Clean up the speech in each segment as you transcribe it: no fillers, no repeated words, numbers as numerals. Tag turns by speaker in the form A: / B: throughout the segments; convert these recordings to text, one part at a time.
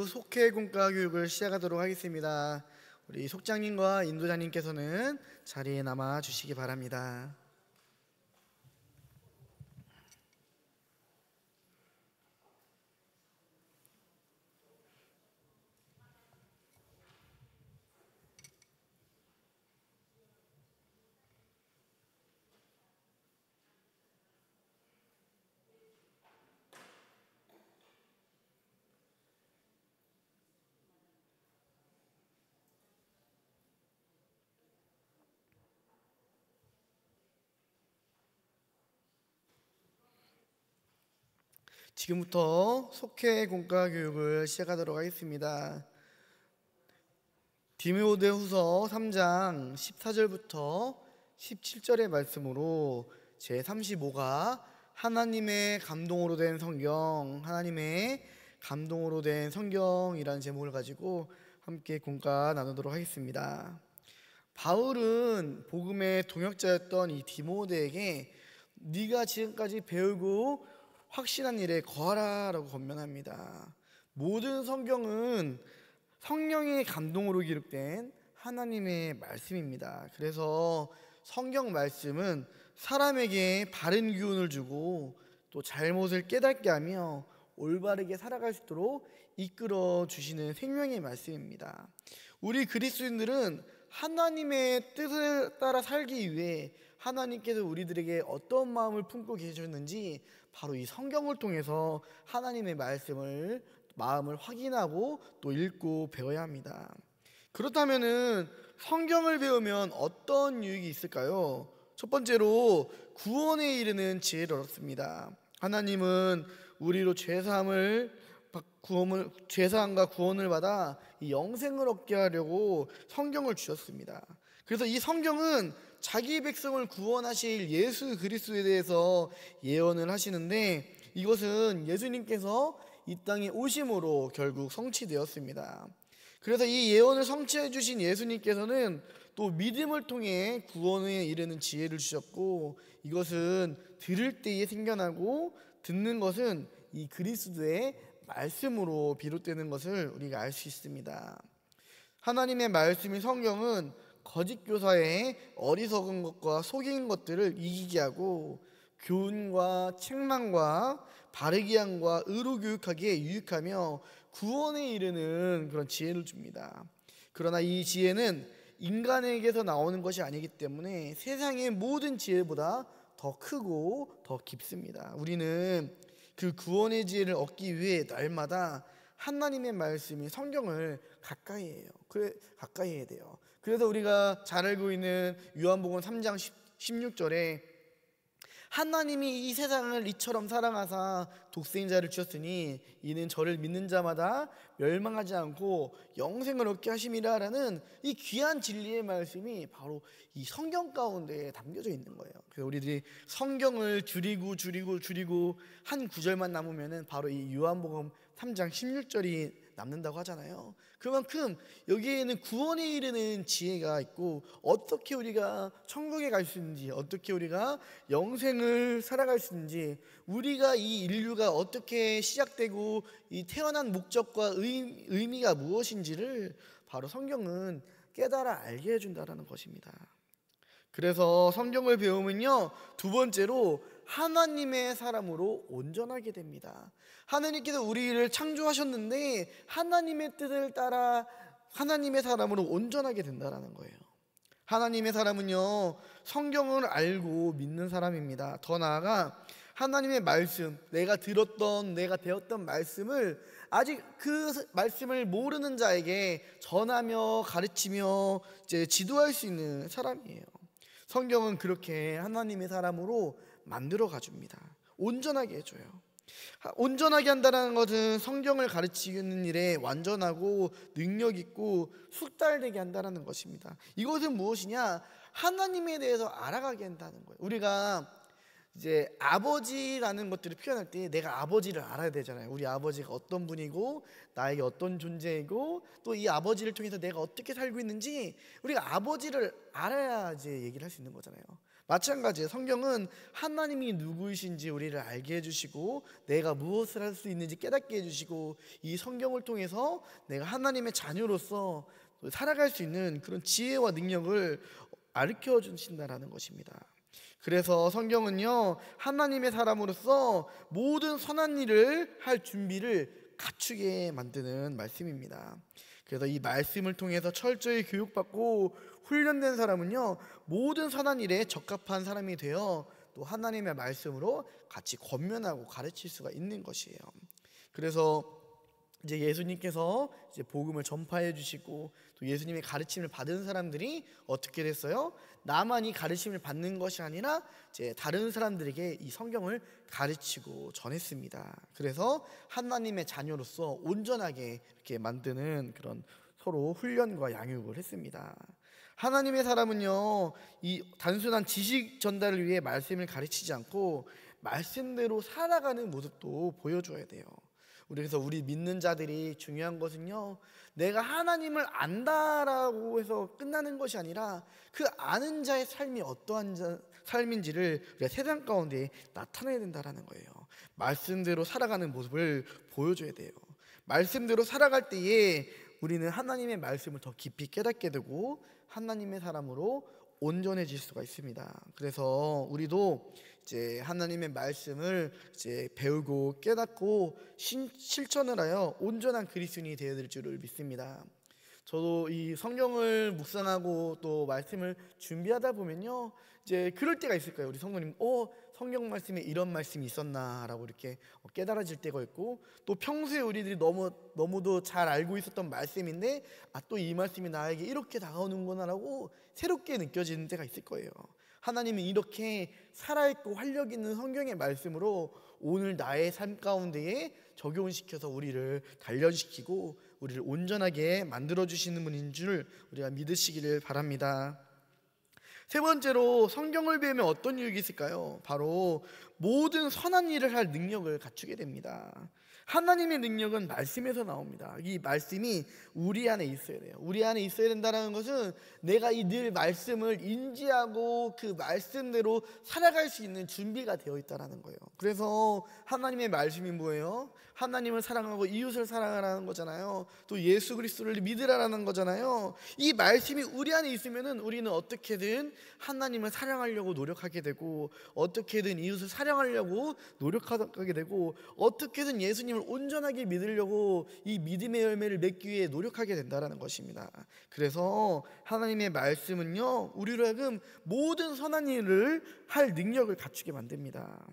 A: 속회 공과 교육을 시작하도록 하겠습니다. 우리 속장님과 인도자님께서는 자리에 남아 주시기 바랍니다. 지금부터 속회 공과 교육을 시작하도록 하겠습니다. 디모데후서 3장 14절부터 17절의 말씀으로 제35가 하나님의 감동으로 된 성경, 하나님의 감동으로 된 성경이라는 제목을 가지고 함께 공과 나누도록 하겠습니다. 바울은 복음의 동역자였던 이 디모데에게 네가 지금까지 배우고 확신한 일에 거하라 라고 권면합니다. 모든 성경은 성령의 감동으로 기록된 하나님의 말씀입니다. 그래서 성경 말씀은 사람에게 바른 교훈을 주고 또 잘못을 깨닫게 하며 올바르게 살아갈 수 있도록 이끌어 주시는 생명의 말씀입니다. 우리 그리스도인들은 하나님의 뜻을 따라 살기 위해 하나님께서 우리들에게 어떤 마음을 품고 계셨는지 바로 이 성경을 통해서 하나님의 마음을 확인하고 또 읽고 배워야 합니다. 그렇다면은 성경을 배우면 어떤 유익이 있을까요? 첫 번째로 구원에 이르는 지혜를 얻습니다. 하나님은 우리로 죄사함과 구원을 받아 이 영생을 얻게 하려고 성경을 주셨습니다. 그래서 이 성경은 자기 백성을 구원하실 예수 그리스도에 대해서 예언을 하시는데 이것은 예수님께서 이 땅에 오심으로 결국 성취되었습니다. 그래서 이 예언을 성취해 주신 예수님께서는 또 믿음을 통해 구원에 이르는 지혜를 주셨고 이것은 들을 때에 생겨나고 듣는 것은 이 그리스도의 말씀으로 비롯되는 것을 우리가 알 수 있습니다. 하나님의 말씀인 성경은 거짓 교사의 어리석은 것과 속인 것들을 이기게 하고 교훈과 책망과 바르게 함과 의로 교육하기에 유익하며 구원에 이르는 그런 지혜를 줍니다. 그러나 이 지혜는 인간에게서 나오는 것이 아니기 때문에 세상의 모든 지혜보다 더 크고 더 깊습니다. 우리는 그 구원의 지혜를 얻기 위해 날마다 하나님의 말씀인 성경을 가까이 해야 돼요. 그래서 우리가 잘 알고 있는 요한복음 3장 16절에 하나님이 이 세상을 이처럼 사랑하사 독생자를 주셨으니 이는 저를 믿는 자마다 멸망하지 않고 영생을 얻게 하심이라 라는 이 귀한 진리의 말씀이 바로 이 성경 가운데 담겨져 있는 거예요. 그래서 우리들이 성경을 줄이고 한 구절만 남으면은 바로 이 요한복음 3장 16절이 남는다고 하잖아요. 그만큼 여기에는 구원에 이르는 지혜가 있고 어떻게 우리가 천국에 갈 수 있는지, 어떻게 우리가 영생을 살아갈 수 있는지, 우리가 이 인류가 어떻게 시작되고 이 태어난 목적과 의미가 무엇인지를 바로 성경은 깨달아 알게 해준다는 것입니다. 그래서 성경을 배우면요, 두 번째로 하나님의 사람으로 온전하게 됩니다. 하나님께서 우리를 창조하셨는데 하나님의 뜻을 따라 하나님의 사람으로 온전하게 된다는 거예요. 하나님의 사람은요, 성경을 알고 믿는 사람입니다. 더 나아가 하나님의 말씀, 내가 배웠던 말씀을 아직 그 말씀을 모르는 자에게 전하며 가르치며 지도할 수 있는 사람이에요. 성경은 그렇게 하나님의 사람으로 만들어 가줍니다. 온전하게 해줘요. 온전하게 한다는 것은 성경을 가르치는 일에 완전하고 능력 있고 숙달되게 한다는 것입니다. 이것은 무엇이냐? 하나님에 대해서 알아가게 한다는 거예요. 우리가 이제 아버지라는 것들을 표현할 때 내가 아버지를 알아야 되잖아요. 우리 아버지가 어떤 분이고 나에게 어떤 존재이고 또 이 아버지를 통해서 내가 어떻게 살고 있는지 우리가 아버지를 알아야 이제 얘기를 할 수 있는 거잖아요. 마찬가지예요. 성경은 하나님이 누구이신지 우리를 알게 해주시고 내가 무엇을 할 수 있는지 깨닫게 해주시고 이 성경을 통해서 내가 하나님의 자녀로서 살아갈 수 있는 그런 지혜와 능력을 가르쳐 주신다라는 것입니다. 그래서 성경은요, 하나님의 사람으로서 모든 선한 일을 할 준비를 갖추게 만드는 말씀입니다. 그래서 이 말씀을 통해서 철저히 교육받고 훈련된 사람은요, 모든 선한 일에 적합한 사람이 되어 또 하나님의 말씀으로 같이 권면하고 가르칠 수가 있는 것이에요. 그래서 이제 예수님께서 이제 복음을 전파해 주시고 또 예수님의 가르침을 받은 사람들이 어떻게 됐어요? 나만이 가르침을 받는 것이 아니라 이제 다른 사람들에게 이 성경을 가르치고 전했습니다. 그래서 하나님의 자녀로서 온전하게 이렇게 만드는 그런 서로 훈련과 양육을 했습니다. 하나님의 사람은요, 이 단순한 지식 전달을 위해 말씀을 가르치지 않고 말씀대로 살아가는 모습도 보여줘야 돼요. 그래서 우리 믿는 자들이 중요한 것은요, 내가 하나님을 안다라고 해서 끝나는 것이 아니라 그 아는 자의 삶이 어떠한 삶인지를 우리가 세상 가운데 나타내야 된다는 거예요. 말씀대로 살아가는 모습을 보여줘야 돼요. 말씀대로 살아갈 때에 우리는 하나님의 말씀을 더 깊이 깨닫게 되고 하나님의 사람으로 온전해질 수가 있습니다. 그래서 우리도 이제 하나님의 말씀을 이제 배우고 깨닫고 실천을 하여 온전한 그리스도인이 되어야 될 줄을 믿습니다. 저도 이 성경을 묵상하고 또 말씀을 준비하다 보면요, 이제 그럴 때가 있을 거예요. 우리 성도님, 성경 말씀에 이런 말씀이 있었나라고 이렇게 깨달아질 때가 있고, 또 평소에 우리들이 너무도 잘 알고 있었던 말씀인데 또 이 말씀이 나에게 이렇게 다가오는구나라고 새롭게 느껴지는 때가 있을 거예요. 하나님은 이렇게 살아있고 활력 있는 성경의 말씀으로 오늘 나의 삶 가운데에 적용시켜서 우리를 단련시키고 우리를 온전하게 만들어주시는 분인 줄 우리가 믿으시기를 바랍니다. 세 번째로 성경을 배우면 어떤 유익이 있을까요? 바로 모든 선한 일을 할 능력을 갖추게 됩니다. 하나님의 능력은 말씀에서 나옵니다. 이 말씀이 우리 안에 있어야 돼요. 우리 안에 있어야 된다는 것은 내가 이 늘 말씀을 인지하고 그 말씀대로 살아갈 수 있는 준비가 되어 있다는 거예요. 그래서 하나님의 말씀이 뭐예요? 하나님을 사랑하고 이웃을 사랑하라는 거잖아요. 또 예수 그리스도를 믿으라는 거잖아요. 이 말씀이 우리 안에 있으면은 우리는 어떻게든 하나님을 사랑하려고 노력하게 되고, 어떻게든 이웃을 사랑하려고 노력하게 되고, 어떻게든 예수님을 온전하게 믿으려고 이 믿음의 열매를 맺기 위해 노력하게 된다는 것입니다. 그래서 하나님의 말씀은요, 우리로 하여금 모든 선한 일을 할 능력을 갖추게 만듭니다.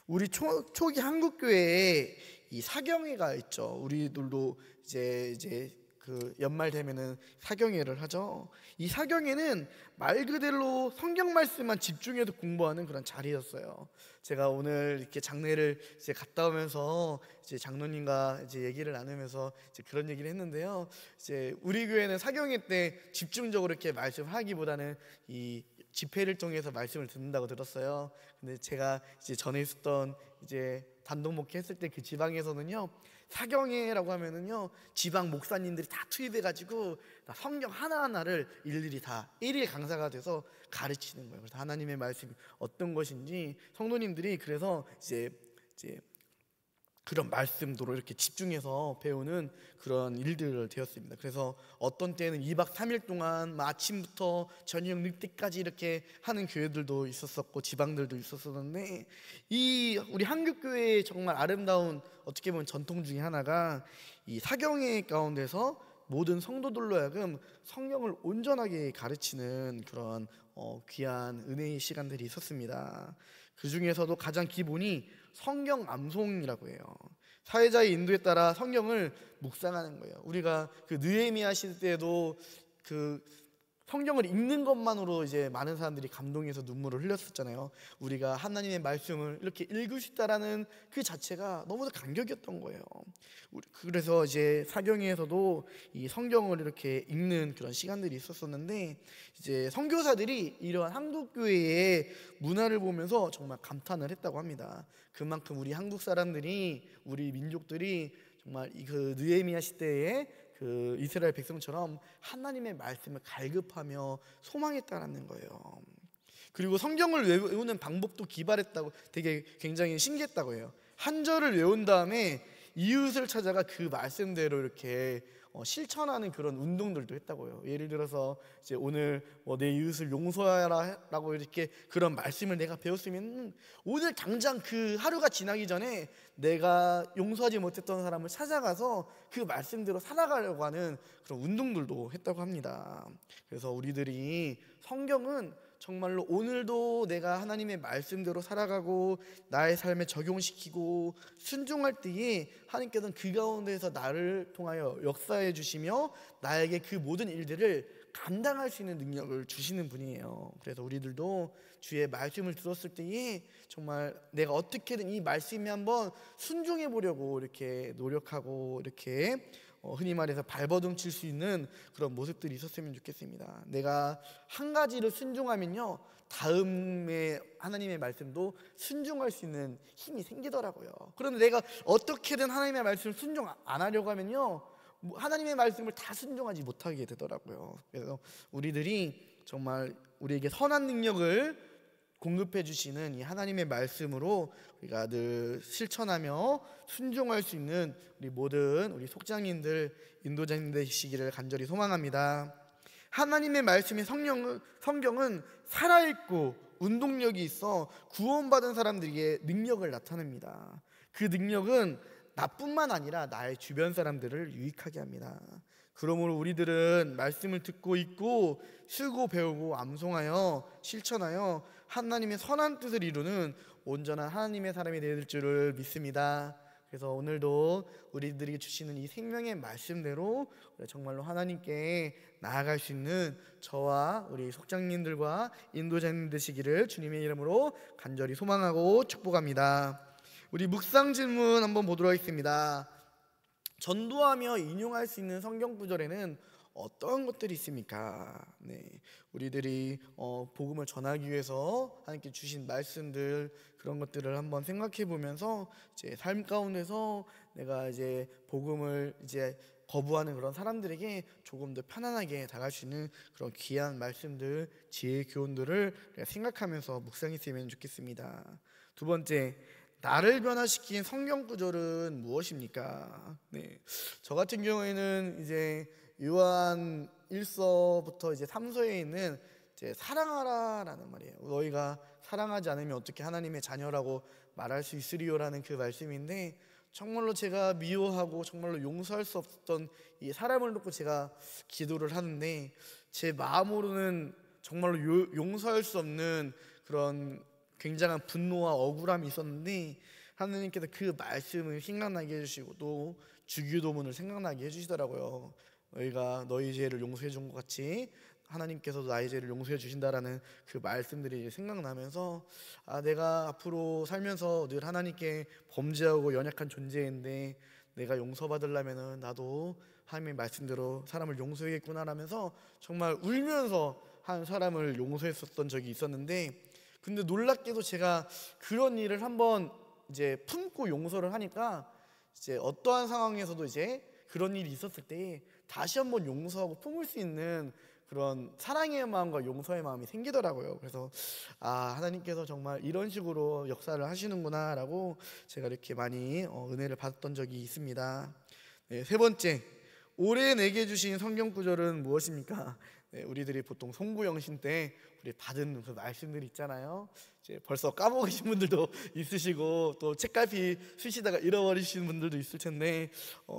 A: 우리 초기 한국교회에 이 사경회가 있죠. 우리들도 이제 그 연말 되면은 사경회를 하죠. 이 사경회는 말 그대로 성경 말씀만 집중해서 공부하는 그런 자리였어요. 제가 오늘 이렇게 장례를 이제 갔다 오면서 이제 장로님과 이제 얘기를 나누면서 이제 그런 얘기를 했는데요. 이제 우리 교회는 사경회 때 집중적으로 이렇게 말씀하기보다는 이 집회를 통해서 말씀을 듣는다고 들었어요. 근데 제가 이제 전에 있었던 이제 단독 목회했을 때 그 지방에서는요, 사경회라고 하면은요, 지방 목사님들이 다 투입해가지고 성경 하나하나를 일일이 다 일일 강사가 돼서 가르치는 거예요. 그래서 하나님의 말씀이 어떤 것인지 성도님들이 그래서 이제 그런 말씀도로 이렇게 집중해서 배우는 그런 일들을 되었습니다. 그래서 어떤 때는 2박 3일 동안 아침부터 저녁 늦게까지 이렇게 하는 교회들도 있었었고 지방들도 있었었는데, 이 우리 한국교회의 정말 아름다운 어떻게 보면 전통 중에 하나가 이 사경회 가운데서 모든 성도들로 하여금 성경을 온전하게 가르치는 그런 귀한 은혜의 시간들이 있었습니다. 그 중에서도 가장 기본이 성경 암송이라고 해요. 사회자의 인도에 따라 성경을 묵상하는 거예요. 우리가 그 느헤미야 시대에도 그 성경을 읽는 것만으로 이제 많은 사람들이 감동해서 눈물을 흘렸었잖아요. 우리가 하나님의 말씀을 이렇게 읽을 수 있다라는 그 자체가 너무도 감격이었던 거예요. 그래서 이제 사경회에서도 이 성경을 이렇게 읽는 그런 시간들이 있었었는데, 이제 선교사들이 이러한 한국 교회의 문화를 보면서 정말 감탄을 했다고 합니다. 그만큼 우리 한국 사람들이, 우리 민족들이 정말 그 느헤미야 시대에 그 이스라엘 백성처럼 하나님의 말씀을 갈급하며 소망했다라는 거예요. 그리고 성경을 외우는 방법도 기발했다고, 되게 굉장히 신기했다고 해요. 한 절을 외운 다음에 이웃을 찾아가 그 말씀대로 이렇게 실천하는 그런 운동들도 했다고요. 예를 들어서 이제 오늘 내 이웃을 용서하라라고 이렇게 그런 말씀을 내가 배웠으면 오늘 당장 그 하루가 지나기 전에 내가 용서하지 못했던 사람을 찾아가서 그 말씀대로 살아가려고 하는 그런 운동들도 했다고 합니다. 그래서 우리들이 성경은 정말로 오늘도 내가 하나님의 말씀대로 살아가고 나의 삶에 적용시키고 순종할 때에 하나님께서는 그 가운데에서 나를 통하여 역사해 주시며 나에게 그 모든 일들을 감당할 수 있는 능력을 주시는 분이에요. 그래서 우리들도 주의 말씀을 들었을 때에 정말 내가 어떻게든 이 말씀에 한번 순종해 보려고 이렇게 노력하고 이렇게 흔히 말해서 발버둥 칠 수 있는 그런 모습들이 있었으면 좋겠습니다. 내가 한 가지를 순종하면요, 다음에 하나님의 말씀도 순종할 수 있는 힘이 생기더라고요. 그런데 내가 어떻게든 하나님의 말씀을 순종 안 하려고 하면요, 하나님의 말씀을 다 순종하지 못하게 되더라고요. 그래서 우리들이 정말 우리에게 선한 능력을 공급해 주시는 이 하나님의 말씀으로 우리가 늘 실천하며 순종할 수 있는 우리 모든 우리 속장님들, 인도자님 되시기를 간절히 소망합니다. 하나님의 말씀인 성경은 살아있고 운동력이 있어 구원받은 사람들에게 능력을 나타냅니다. 그 능력은 나뿐만 아니라 나의 주변 사람들을 유익하게 합니다. 그러므로 우리들은 말씀을 듣고 읽고 쓰고 배우고 암송하여 실천하여 하나님의 선한 뜻을 이루는 온전한 하나님의 사람이 될 줄을 믿습니다. 그래서 오늘도 우리들이 주시는 이 생명의 말씀대로 정말로 하나님께 나아갈 수 있는 저와 우리 속장님들과 인도자님 되시기를 주님의 이름으로 간절히 소망하고 축복합니다. 우리 묵상 질문 한번 보도록 하겠습니다. 전도하며 인용할 수 있는 성경 구절에는 어떤 것들이 있습니까? 우리들이 복음을 전하기 위해서 하나님께 주신 말씀들, 그런 것들을 한번 생각해 보면서 제 삶 가운데서 내가 이제 복음을 이제 거부하는 그런 사람들에게 조금 더 편안하게 다가갈 수 있는 그런 귀한 말씀들, 지혜의 교훈들을 생각하면서 묵상했으면 좋겠습니다. 두 번째, 나를 변화시킨 성경 구절은 무엇입니까? 저 같은 경우에는 이제 요한 1서부터 이제 3서에 있는 이제 사랑하라라는 말이에요. 너희가 사랑하지 않으면 어떻게 하나님의 자녀라고 말할 수 있으리요라는 그 말씀인데, 정말로 제가 미워하고 정말로 용서할 수 없었던 이 사람을 놓고 제가 기도를 하는데 제 마음으로는 정말로 용서할 수 없는 그런 굉장한 분노와 억울함이 있었는데 하나님께서 그 말씀을 생각나게 해주시고 또 주기도문을 생각나게 해주시더라고요. 너희가 너희 죄를 용서해 준 것 같이 하나님께서도 나의 죄를 용서해 주신다라는 그 말씀들이 생각나면서 내가 앞으로 살면서 늘 하나님께 범죄하고 연약한 존재인데 내가 용서받으려면 나도 하나님의 말씀대로 사람을 용서해야겠구나라면서 정말 울면서 한 사람을 용서했었던 적이 있었는데, 근데 놀랍게도 제가 그런 일을 한번 이제 품고 용서를 하니까 이제 어떠한 상황에서도 이제 그런 일이 있었을 때 다시 한번 용서하고 품을 수 있는 그런 사랑의 마음과 용서의 마음이 생기더라고요. 그래서 하나님께서 정말 이런 식으로 역사를 하시는구나라고 제가 이렇게 많이 은혜를 받았던 적이 있습니다. 세 번째, 올해 내게 주신 성경 구절은 무엇입니까? 우리들이 보통 송구영신 때 우리 받은 그 말씀들이 있잖아요. 이제 벌써 까먹으신 분들도 있으시고 또 책갈피 쓰시다가 잃어버리시는 분들도 있을 텐데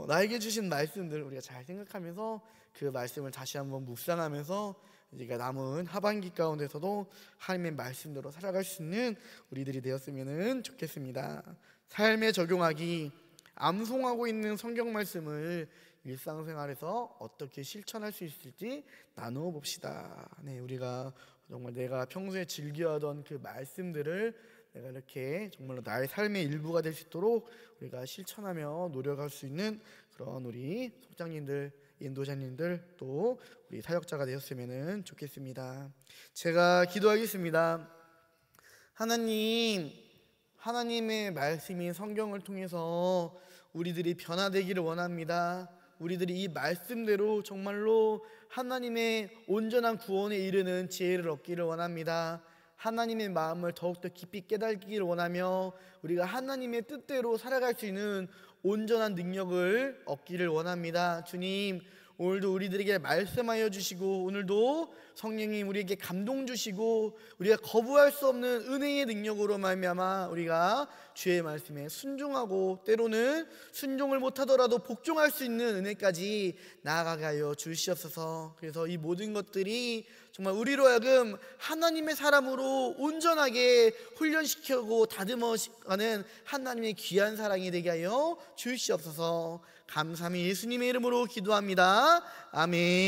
A: 나에게 주신 말씀들 우리가 잘 생각하면서 그 말씀을 다시 한번 묵상하면서 우리가 남은 하반기 가운데서도 하나님의 말씀대로 살아갈 수 있는 우리들이 되었으면 좋겠습니다. 삶에 적용하기, 암송하고 있는 성경 말씀을 일상생활에서 어떻게 실천할 수 있을지 나누어 봅시다. 우리가 정말 내가 평소에 즐겨하던 그 말씀들을 내가 이렇게 정말로 나의 삶의 일부가 될 수 있도록 우리가 실천하며 노력할 수 있는 그런 우리 속장님들, 인도자님들, 또 우리 사역자가 되었으면 좋겠습니다. 제가 기도하겠습니다. 하나님, 하나님의 말씀인 성경을 통해서 우리들이 변화되기를 원합니다. 우리들이 이 말씀대로 정말로 하나님의 온전한 구원에 이르는 지혜를 얻기를 원합니다. 하나님의 마음을 더욱더 깊이 깨닫기를 원하며 우리가 하나님의 뜻대로 살아갈 수 있는 온전한 능력을 얻기를 원합니다. 주님, 오늘도 우리들에게 말씀하여 주시고 오늘도 성령님 우리에게 감동 주시고 우리가 거부할 수 없는 은혜의 능력으로 말미암아 우리가 주의 말씀에 순종하고 때로는 순종을 못하더라도 복종할 수 있는 은혜까지 나아가게 하여 주시옵소서. 그래서 이 모든 것들이 정말 우리로 하여금 하나님의 사람으로 온전하게 훈련시키고 다듬어가는 하나님의 귀한 사랑이 되게 하여 주시옵소서. 감사함이 예수님의 이름으로 기도합니다. 아멘.